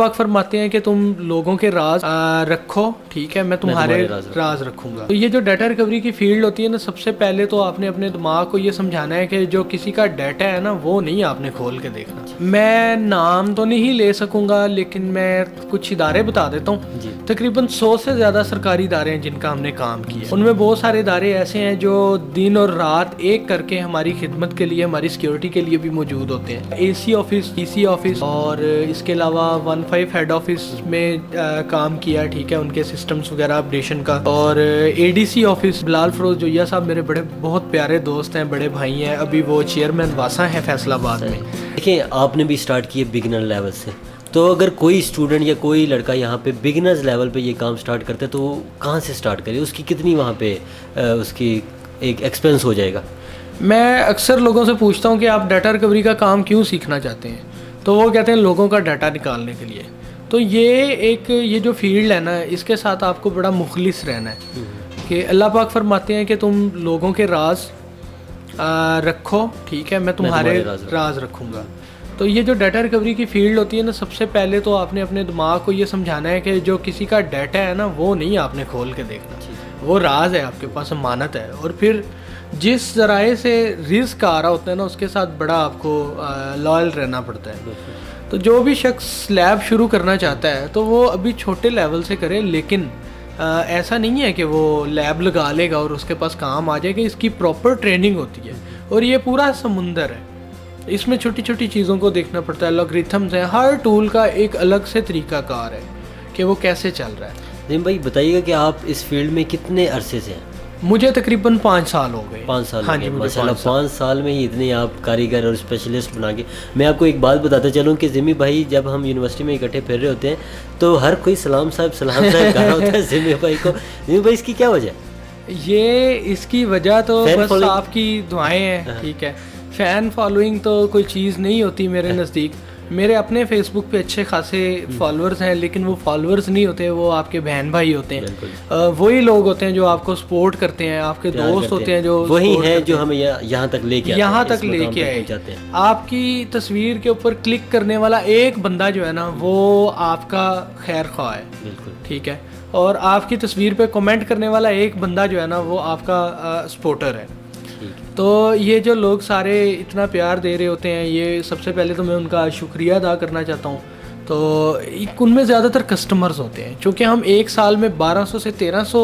پاک فرماتے ہیں کہ تم لوگوں کے راز رکھو، ٹھیک ہے، میں تمہارے راز رکھوں گا. تو یہ جو ڈیٹا ریکوری کی فیلڈ ہوتی ہے نا، سب سے پہلے تو آپ نے اپنے دماغ کو یہ سمجھانا ہے کہ جو کسی کا ڈیٹا ہے نا وہ نہیں آپ نے کھول کے دیکھنا. میں نام تو نہیں لے سکوں گا لیکن میں کچھ ادارے بتا دیتا ہوں. تقریباً 100 سے زیادہ سرکاری ادارے ہیں جن کا ہم نے کام کیا. ان میں بہت سارے ادارے ایسے ہیں جو دن اور رات ایک کر کے ہماری خدمت کے لیے، ہماری سیکیورٹی کے لیے بھی موجود ہوتے ہیں. A C office, D C office, اور اس کے علاوہ 15 ہیڈ آفس میں کام کیا، ٹھیک ہے، ان کے سسٹمز وغیرہ اپڈیشن کا. اور اے ڈی سی آفس، بلال فروز جویا صاحب میرے بہت پیارے دوست ہیں، بڑے بھائی ہیں. ابھی وہ چیئرمین واسا ہیں فیصل آباد میں. دیکھیں آپ نے بھی اسٹارٹ کیے بگنر لیول سے، تو اگر کوئی اسٹوڈنٹ یا کوئی لڑکا یہاں پہ بگنرز لیول پہ یہ کام اسٹارٹ کرتا ہے تو وہ کہاں سے اسٹارٹ کرے؟ اس کی کتنی وہاں پہ اس کی ایک ایکسپینس ہو جائے گا؟ میں اکثر لوگوں سے پوچھتا ہوں کہ آپ ڈیٹا ریکوری کا کام کیوں سیکھنا چاہتے ہیں، تو وہ کہتے ہیں لوگوں کا ڈیٹا نکالنے کے لیے. تو یہ جو فیلڈ ہے نا، اس کے ساتھ آپ کو بڑا مخلص رہنا ہے کہ اللہ پاک فرماتے ہیں کہ تم لوگوں کے راز رکھو، ٹھیک ہے، میں تمہارے راز رکھوں گا. تو یہ جو ڈیٹا ریکوری کی فیلڈ ہوتی ہے نا، سب سے پہلے تو آپ نے اپنے دماغ کو یہ سمجھانا ہے کہ جو کسی کا ڈیٹا ہے نا وہ نہیں آپ نے کھول کے دیکھنا، وہ راز ہے، آپ کے پاس امانت ہے. اور پھر جس ذرائع سے رزق آ رہا ہوتا ہے نا، اس کے ساتھ بڑا آپ کو لائل رہنا پڑتا ہے. تو جو بھی شخص لیب شروع کرنا چاہتا ہے تو وہ ابھی چھوٹے لیول سے کرے، لیکن ایسا نہیں ہے کہ وہ لیب لگا لے گا اور اس کے پاس کام آ جائے گا. اس کی پراپر ٹریننگ ہوتی ہے اور یہ پورا سمندر ہے. اس میں چھوٹی چھوٹی چیزوں کو دیکھنا پڑتا ہے. الگوریتھمز ہیں، ہر ٹول کا ایک الگ سے طریقہ کار ہے کہ وہ کیسے چل رہا ہے. نیم بھائی بتائیے گا کہ آپ اس فیلڈ میں کتنے عرصے سے ہیں؟ مجھے تقریباً 5 سال ہو گئے. 5 سال؟ ہاں جی، ماشاء اللہ 5 سال میں ہی اتنے آپ کاریگر اور اسپیشلسٹ بنا کے. میں آپ کو ایک بات بتاتا چلوں کہ ذمی بھائی جب ہم یونیورسٹی میں اکٹھے پھر رہے ہوتے ہیں تو ہر کوئی سلام صاحب کہہ رہا ہوتا ہے ذمی بھائی کو. ذمی بھائی اس کی کیا وجہ ہے؟ یہ اس کی وجہ تو بس آپ کی دعائیں ہیں، ٹھیک ہے. فین فالوئنگ تو کوئی چیز نہیں ہوتی میرے نزدیک. میرے اپنے فیس بک پہ اچھے خاصے فالوورز ہیں، لیکن وہ فالوورز نہیں ہوتے، وہ آپ کے بہن بھائی ہوتے ہیں. وہی لوگ ہوتے ہیں جو آپ کو سپورٹ کرتے ہیں، آپ کے دوست ہوتے ہیں جو وہی ہیں جو ہمیں یہاں تک لے کے آئے. آپ کی تصویر کے اوپر کلک کرنے والا ایک بندہ جو ہے نا وہ آپ کا خیر خواہ ہے، بالکل ٹھیک ہے. اور آپ کی تصویر پہ کمنٹ کرنے والا ایک بندہ جو ہے نا وہ آپ کا سپورٹر ہے. تو یہ جو لوگ سارے اتنا پیار دے رہے ہوتے ہیں، یہ سب سے پہلے تو میں ان کا شکریہ ادا کرنا چاہتا ہوں. تو ان میں زیادہ تر کسٹمرز ہوتے ہیں، چونکہ ہم ایک سال میں 1200 سے 1300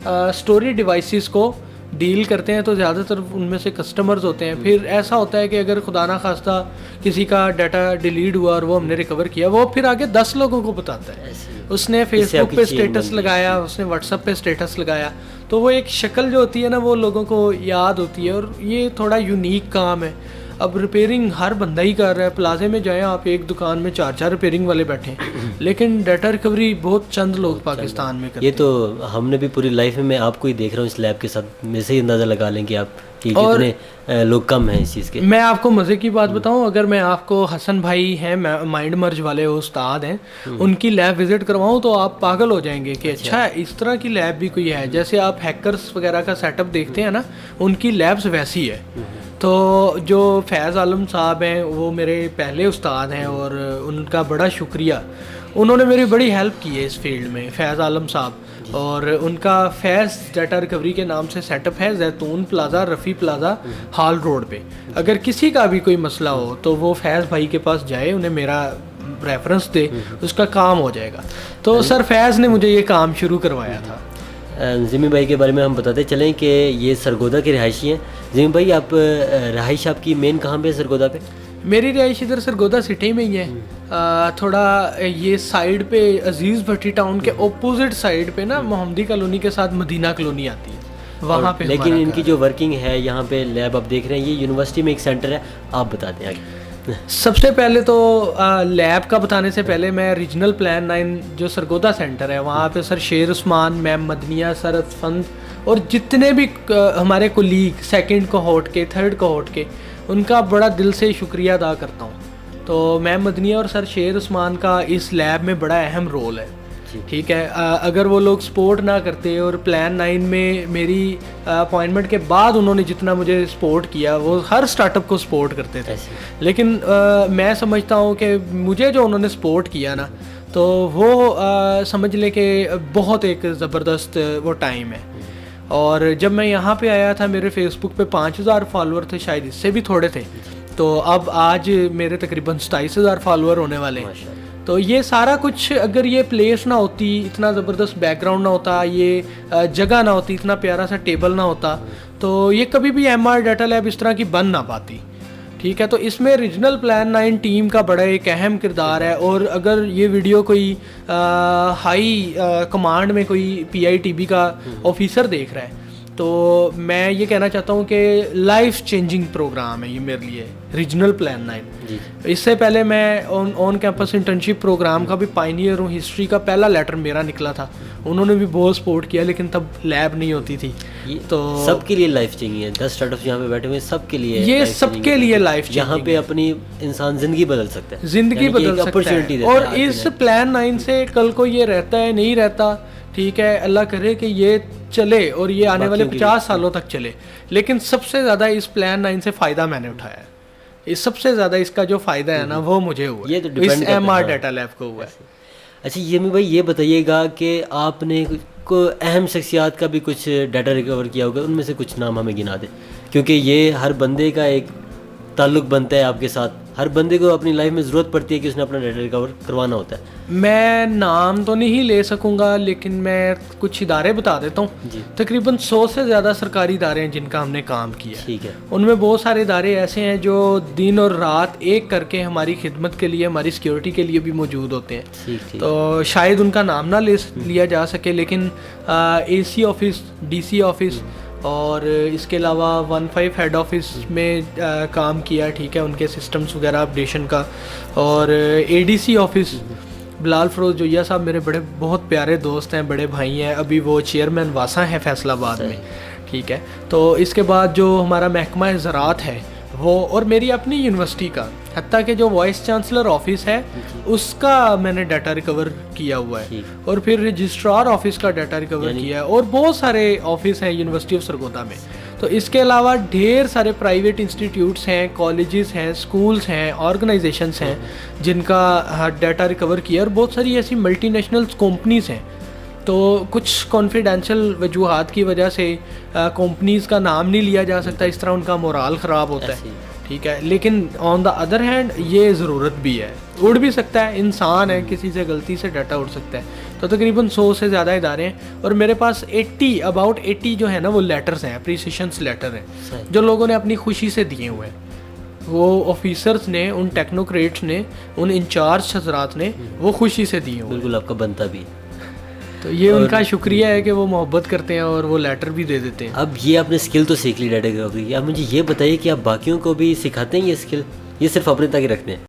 اسٹوری ڈیوائسز کو ڈیل کرتے ہیں، تو زیادہ تر ان میں سے کسٹمرز ہوتے ہیں. پھر ایسا ہوتا ہے کہ اگر خدا نخواستہ کسی کا ڈیٹا ڈیلیٹ ہوا اور وہ ہم نے ریکور کیا، وہ پھر آگے 10 لوگوں کو بتاتا ہے. اس نے فیس بک پہ اسٹیٹس لگایا، اس نے واٹس ایپ پہ اسٹیٹس لگایا، تو وہ ایک شکل جو ہوتی ہے نا وہ لوگوں کو یاد ہوتی ہے. اور یہ تھوڑا یونیک کام ہے. اب ریپیئرنگ ہر بندہ ہی کر رہا ہے. پلازے میں جائیں آپ، ایک دکان میں 4 ریپیئرنگ والے بیٹھے ہیں، لیکن ڈیٹا ریکوری بہت چند لوگ پاکستان میں کرتے ہیں. یہ تو ہم نے بھی پوری لائف میں آپ کو ہی دیکھ رہا ہوں اس لیب کے ساتھ، میں سے ہی اندازہ لگا لیں کہ آپ کہ کتنے لوگ کم ہیں اس چیز کے. میں آپ کو مزے کی بات بتاؤں، اگر میں آپ کو حسن بھائی ہیں مائنڈ مرج والے استاد ہیں، ان کی لیب وزٹ کرواؤں تو آپ پاگل ہو جائیں گے کہ اچھا اس طرح کی لیب بھی کوئی ہے. جیسے آپ ہیکرز وغیرہ کا سیٹ اپ دیکھتے ہیں نا، ان کی لیبس ویسی ہے. تو جو فیض عالم صاحب ہیں وہ میرے پہلے استاد ہیں اور ان کا بڑا شکریہ، انہوں نے میری بڑی ہیلپ کی ہے اس فیلڈ میں، فیض عالم صاحب. اور ان کا فیض ڈیٹا ریکوری کے نام سے سیٹ اپ ہے، زیتون plaza, Rafi plaza, hall road پہ. اگر کسی کا بھی کوئی مسئلہ ہو تو وہ فیض بھائی کے پاس جائے، انہیں میرا ریفرنس دے، اس کا کام ہو جائے گا. تو سر فیض نے مجھے یہ کام شروع کروایا تھا. ذمی بھائی کے بارے میں ہم بتاتے چلیں کہ یہ سرگودا کے رہائشی ہیں. ذمی بھائی آپ رہائش آپ کی مین کہاں پہ سرگودا پہ؟ میری رہائش ادھر سرگودا سٹی میں ہی ہے. تھوڑا یہ سائڈ پہ عزیز بھٹی ٹاؤن کے اپوزٹ سائڈ پہ نا محمدی کالونی کے ساتھ مدینہ کالونی آتی ہے، وہاں پہ. لیکن ان کی جو ورکنگ ہے یہاں پہ لیب آپ دیکھ رہے ہیں، یہ یونیورسٹی میں ایک سینٹر ہے، آپ بتاتے ہیں آگے. سب سے پہلے تو لیب کا بتانے سے پہلے میں ریجنل پلان 9 جو سرگودا سینٹر ہے وہاں پہ سر شیر عثمان، میم مدنیہ، سر اسفند اور جتنے بھی ہمارے کولیگ 2nd کوہورٹ کے 3rd کوہورٹ کے، ان کا بڑا دل سے شکریہ ادا کرتا ہوں. تو میم مدنیہ اور سر شیر عثمان کا اس لیب میں بڑا اہم رول ہے، ٹھیک ہے. اگر وہ لوگ سپورٹ نہ کرتے اور پلان 9 میں میری اپوائنٹمنٹ کے بعد انہوں نے جتنا مجھے سپورٹ کیا، وہ ہر سٹارٹ اپ کو سپورٹ کرتے تھے، لیکن میں سمجھتا ہوں کہ مجھے جو انہوں نے سپورٹ کیا نا، تو وہ سمجھ لیں کہ بہت ایک زبردست وہ ٹائم ہے. اور جب میں یہاں پہ آیا تھا میرے فیس بک پہ 5000 فالوور تھے, شاید اس سے بھی تھوڑے تھے, تو اب آج میرے تقریباً 27000 فالوور ہونے والے ہیں. تو یہ سارا کچھ اگر یہ پلیس نہ ہوتی, اتنا زبردست بیک گراؤنڈ نہ ہوتا, یہ جگہ نہ ہوتی, اتنا پیارا سا ٹیبل نہ ہوتا, تو یہ کبھی بھی ایم آر ڈیٹا لیب اس طرح کی بن نہ پاتی. ٹھیک ہے, تو اس میں ریجنل پلان 9 ٹیم کا بڑا ایک اہم کردار ہے. اور اگر یہ ویڈیو کوئی ہائی کمانڈ میں کوئی پی آئی ٹی بی کا آفیسر دیکھ رہا ہے تو میں یہ کہنا چاہتا ہوں کہ لائف چینجنگ پروگرام ہے یہ میرے لیے, ریجنل پلان 9. اس سے پہلے میں آن کیمپس انٹرنشپ پروگرام کا بھی پائنیئر ہوں. ہسٹری کا پہلا لیٹر میرا نکلا تھا, انہوں نے بھی بہت سپورٹ کیا, لیکن تب لیب نہیں ہوتی تھی. تو سب کے لیے لائف چینجنگ ہے. 10 اسٹارٹ اپس یہاں پہ بیٹھے ہوئے سب کے لیے, یہ سب کے لیے لائف یہاں پہ اپنی انسان زندگی بدل سکتا ہے, زندگی بدل سکتا ہے. اور اس پلان 9 سے کل کو یہ رہتا ہے نہیں رہتا, ٹھیک ہے, اللہ کرے کہ یہ چلے اور یہ آنے والے 50 سالوں تک چلے. لیکن سب سے زیادہ اس پلان 9 سے فائدہ میں نے اٹھایا ہے. اس سب سے زیادہ اس کا جو فائدہ ہے نا وہ مجھے ہوا ہے, اس ایم آر ڈیٹا لیب کو ہوا ہے. اچھا یمی بھائی یہ بتائیے گا کہ آپ نے کو اہم شخصیات کا بھی کچھ ڈیٹا ریکور کیا ہوگا, ان میں سے کچھ نام ہمیں گنا دیں, کیونکہ یہ ہر بندے کا ایک تعلق بنتا ہے آپ کے ساتھ. ہر بندے کو اپنی لائف میں ضرورت پڑتی ہے کہ اس نے اپنا ڈیٹا ریکور کروانا ہوتا ہے. میں نام تو نہیں لے سکوں گا, لیکن میں کچھ ادارے بتا دیتا ہوں. تقریباً 100 سے زیادہ سرکاری ادارے ہیں جن کا ہم نے کام کیا. ٹھیک ہے, ان میں بہت سارے ادارے ایسے ہیں جو دن اور رات ایک کر کے ہماری خدمت کے لیے, ہماری سیکیورٹی کے لیے بھی موجود ہوتے ہیں. تو شاید ان کا نام نہ لیا جا سکے, لیکن A C office, D C office, اور اس کے علاوہ 15 ہیڈ آفس میں کام کیا. ٹھیک ہے, ان کے سسٹمز وغیرہ اپڈیشن کا. اور اے ڈی سی آفس, بلال فروز جویا صاحب میرے بہت پیارے دوست ہیں, بڑے بھائی ہیں, ابھی وہ چیئرمین واسا ہیں فیصل آباد میں. ٹھیک ہے, تو اس کے بعد جو ہمارا محکمہ زراعت ہے وہ, اور میری اپنی یونیورسٹی کا, حتیٰ کہ جو وائس چانسلر آفس ہے اس کا میں نے ڈیٹا ریکور کیا ہوا ہے, اور پھر رجسٹرار آفس کا ڈیٹا ریکور کیا ہے, اور بہت سارے آفس ہیں یونیورسٹی آف سرگودا میں. تو اس کے علاوہ ڈھیر سارے پرائیویٹ انسٹیٹیوٹس ہیں, کالجز ہیں, اسکولس ہیں, آرگنائزیشنس ہیں جن کا ڈیٹا ریکور کیا, اور بہت ساری ایسی ملٹی نیشنل کمپنیز ہیں. تو کچھ کانفیڈینشیل وجوہات کی وجہ سے کمپنیز کا نام نہیں لیا جا سکتا, اس طرح ان کا مورال خراب ہوتا ہے. ٹھیک ہے, لیکن آن دا ادر ہینڈ یہ ضرورت بھی ہے, اڑ بھی سکتا ہے, انسان ہے, کسی سے غلطی سے ڈیٹا اڑ سکتا ہے. تو تقریباً 100 سے زیادہ ادارے ہیں, اور میرے پاس 80 جو ہے نا وہ لیٹرز ہیں, اپریسیشنس لیٹر ہیں جو لوگوں نے اپنی خوشی سے دیے ہوئے ہیں. وہ آفیسرس نے, ان ٹیکنوکریٹس نے, ان انچارج حضرات نے وہ خوشی سے دیے ہوئے. بالکل آپ کا بنتا بھی. تو یہ ان کا شکریہ ہے کہ وہ محبت کرتے ہیں اور وہ لیٹر بھی دے دیتے ہیں. اب یہ آپ نے اسکل تو سیکھ لی ڈیٹا ریکوری کی, اب مجھے یہ بتائیے کہ آپ باقیوں کو بھی سکھاتے ہیں یہ اسکل, یہ صرف اپنے تک ہی رکھتے ہیں؟